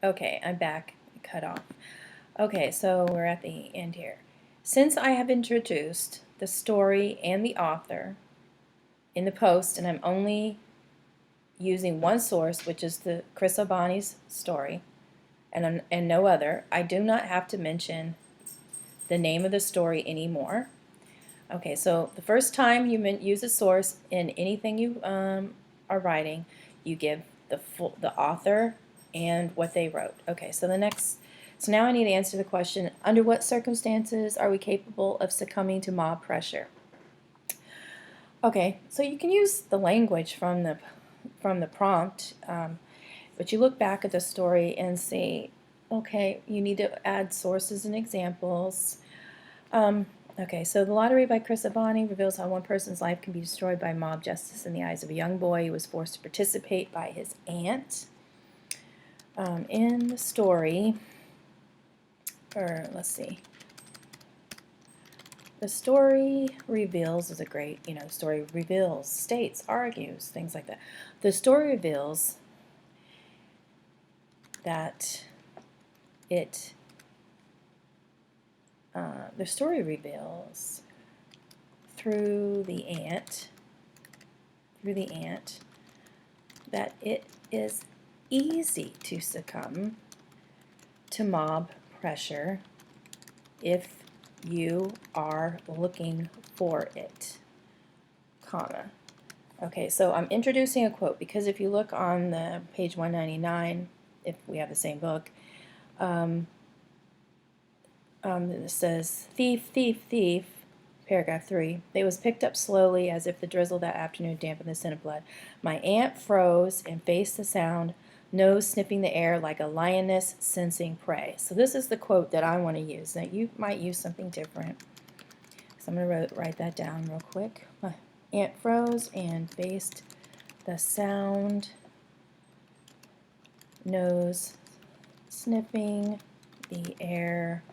Okay, I'm back. Cut off. Okay, so we're at the end here. Since I have introduced the story and the author in the post, and I'm only using one source, which is the Chris O'Bonney's story, and no other, I do not have to mention the name of the story anymore. Okay, so the first time you use a source in anything you are writing, you give the author and what they wrote. Okay, so so now I need to answer the question: under what circumstances are we capable of succumbing to mob pressure? Okay, so you can use the language from the prompt, but you look back at the story and see, okay, you need to add sources and examples. Okay, so The Lottery by Chris Abani reveals how one person's life can be destroyed by mob justice in the eyes of a young boy who was forced to participate by his aunt. In the story, or let's see, the story reveals is a great, story reveals, states, argues, things like that. The story reveals that the story reveals through the aunt, that it is easy to succumb to mob pressure if you are looking for it, comma. Okay, so I'm introducing a quote because if you look on the page 199, if we have the same book, it says, thief, thief, thief, paragraph 3. It was picked up slowly as if the drizzle that afternoon dampened the scent of blood. My aunt froze and faced the sound, nose sniffing the air like a lioness sensing prey. So this is the quote that I want to use. Now you might use something different. So I'm going to write that down real quick. My aunt froze and faced the sound, nose sniffing the air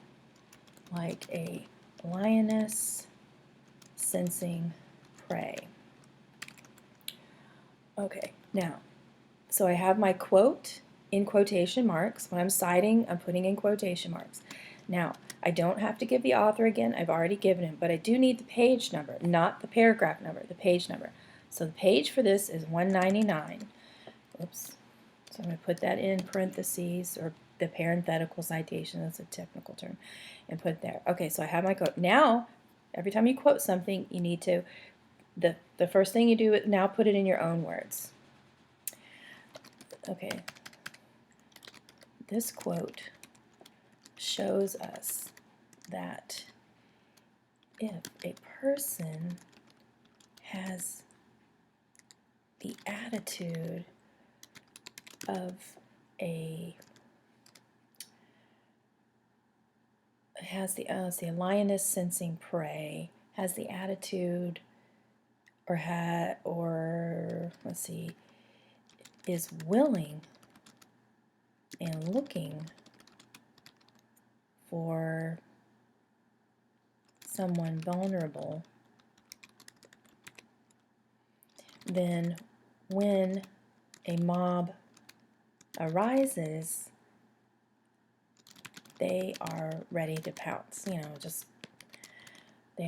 like a lioness sensing prey. Okay, now, so I have my quote in quotation marks. When I'm citing, I'm putting in quotation marks. Now, I don't have to give the author again. I've already given him, but I do need the page number, not the paragraph number, the page number. So the page for this is 199. Oops. So I'm going to put that in parentheses, or the parenthetical citation, that's a technical term, and put it there. Okay, so I have my quote. Now, every time you quote something, you need to, the first thing you do is now put it in your own words. Okay, this quote shows us that if a person has the attitude of a a lioness sensing prey, has the attitude, or let's see, is willing and looking for someone vulnerable, then when a mob arises, they are ready to pounce. They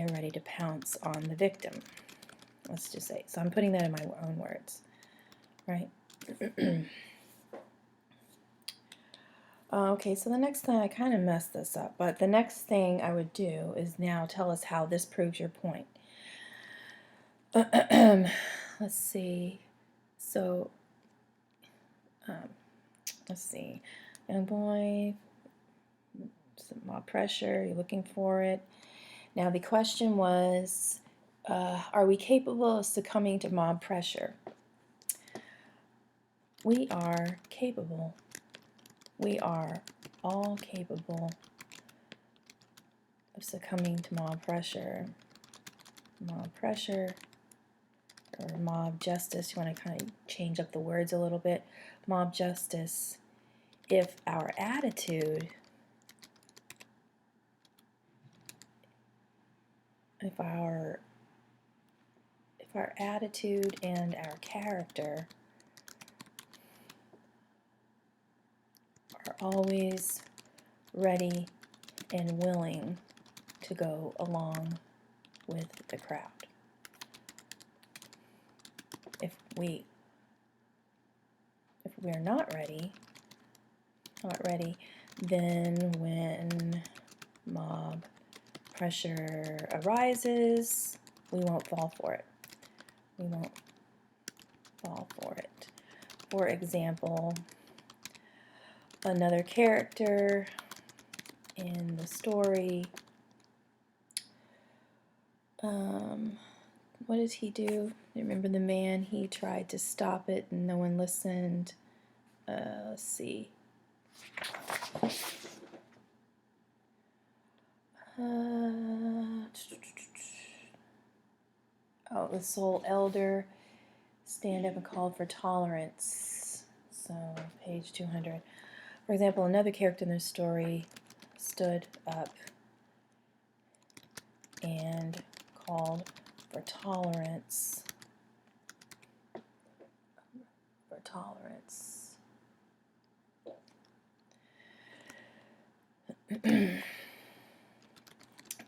are ready to pounce on the victim. Let's just say. So I'm putting that in my own words, right? Okay, so the next thing, I kind of messed this up, but the next thing I would do is now tell us how this proves your point. Let's see. So, let's see. Young boy, some mob pressure, you're looking for it. Now the question was, are we capable of succumbing to mob pressure? We are capable. We are all capable of succumbing to mob pressure. Mob pressure, or mob justice, you want to kind of change up the words a little bit. Mob justice, if our attitude, if our attitude and our character always ready and willing to go along with the crowd. If we're not ready, then when mob pressure arises, we won't fall for it. We won't fall for it. For example, another character in the story, what does he do? Remember the man, he tried to stop it and no one listened. Let's see. The soul elder stand up and called for tolerance. So, page 200. For example, another character in the story stood up and called for tolerance.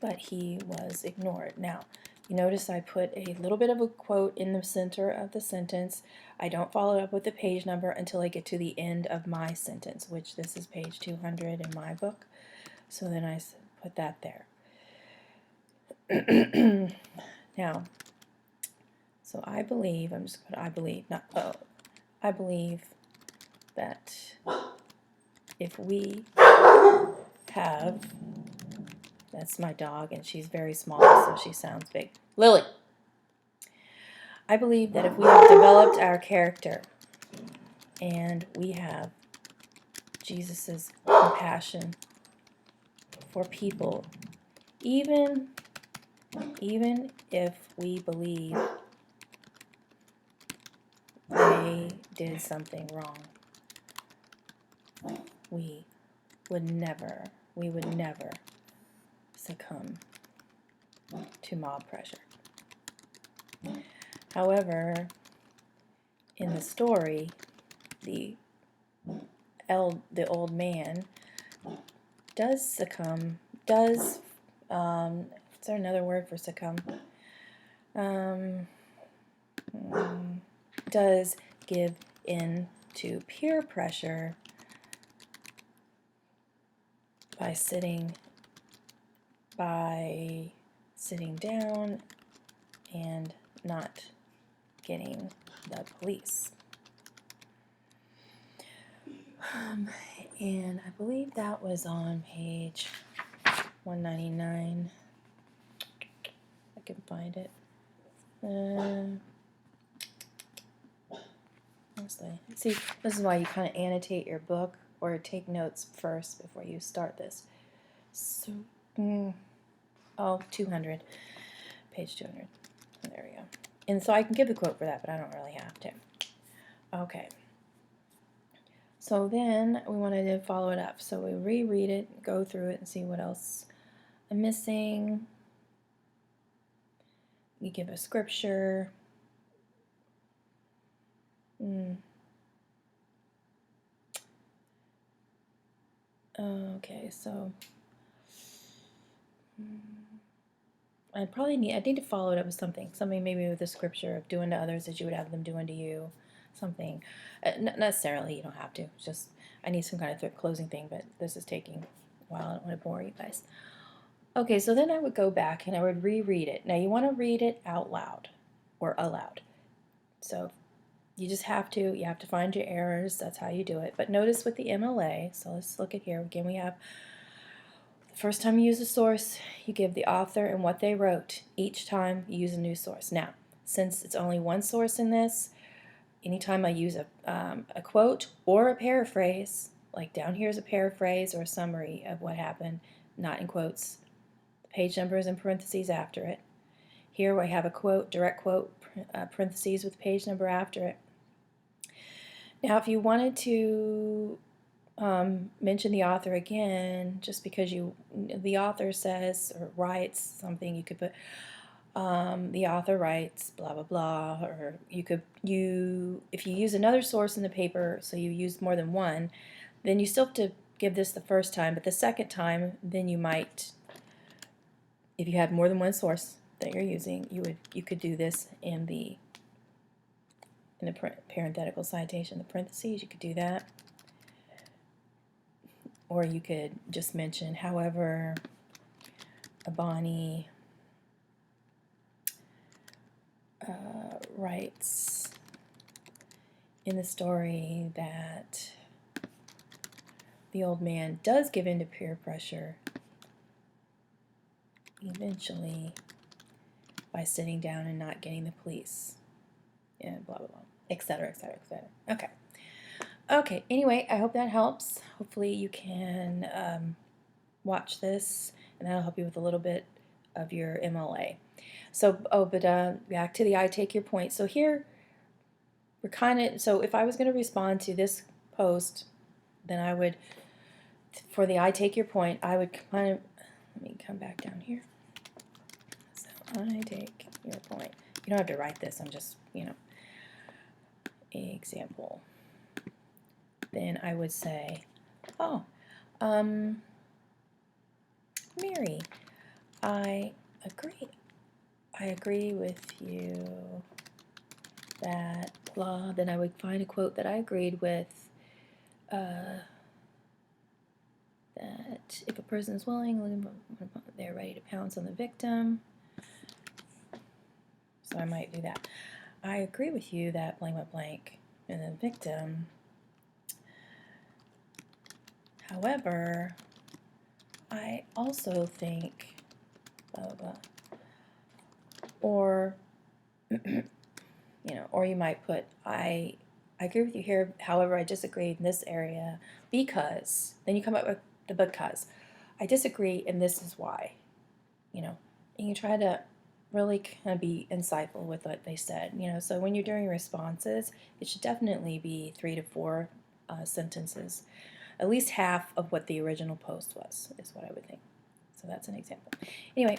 But he was ignored. Now, you notice I put a little bit of a quote in the center of the sentence. I don't follow it up with the page number until I get to the end of my sentence, which this is page 200 in my book. So then I put that there. Now, so I believe, I'm just going to, I believe that if we have, that's my dog and she's very small so she sounds big. Lily! I believe that if we have developed our character and we have Jesus' compassion for people, even if we believe they did something wrong, we would never succumb to mob pressure. However, in the story, the old man does succumb. Is there another word for succumb? Does give in to peer pressure by sitting down and not getting the police. And I believe that was on page 199. I can find it. See, this is why you kind of annotate your book or take notes first before you start this. So, 200, page 200. There we go. And so I can give the quote for that, but I don't really have to. Okay. So then we wanted to follow it up. So we reread it, go through it, and see what else I'm missing. You give a scripture. Okay, so I need to follow it up with something maybe with the scripture of doing to others as you would have them doing to you, something. Not necessarily, you don't have to. It's just I need some kind of closing thing, but this is taking a while. I don't want to bore you guys. Okay, so then I would go back and I would reread it. Now you want to read it out loud or aloud. So you have to find your errors. That's how you do it. But notice with the MLA, so let's look at here. Again, we have the first time you use a source, you give the author and what they wrote. Each time you use a new source. Now, since it's only one source in this, anytime I use a quote or a paraphrase, like down here is a paraphrase or a summary of what happened, not in quotes. The page number is in parentheses after it. Here I have a quote, direct quote, parentheses with page number after it. Now, if you wanted to mention the author again, just because the author says or writes something, you could put the author writes blah blah blah, or if you use another source in the paper, so you use more than one, then you still have to give this the first time, but the second time, then you might, if you had more than one source that you're using, you could do this in the parenthetical citation, the parentheses. You could do that, or you could just mention, however, Abani writes in the story that the old man does give in to peer pressure eventually by sitting down and not getting the police, and blah, blah, blah, etc., etc., etc. Okay. Okay, anyway, I hope that helps. Hopefully you can watch this, and that'll help you with a little bit of your MLA. So, back to the I take your point. So here, we're kind of, so if I was going to respond to this post, then I would, for the I take your point, I would kind of, let me come back down here. So I take your point. You don't have to write this, I'm just, example. Then I would say, oh, Mary, I agree with you that blah. Then I would find a quote that I agreed with, that if a person is willing, they're ready to pounce on the victim. So I might do that. I agree with you that blank, blank, blank, and the victim. However, I also think, blah, blah, blah. Or, or you might put, I agree with you here, however, I disagree in this area because, then you come up with the because. I disagree and this is why, and you try to really kind of be insightful with what they said, so when you're doing responses, it should definitely be 3 to 4 sentences. At least half of what the original post was, is what I would think. So that's an example. Anyway,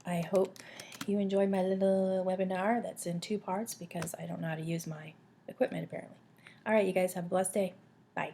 I hope you enjoyed my little webinar that's in 2 parts because I don't know how to use my equipment apparently. All right, you guys have a blessed day. Bye.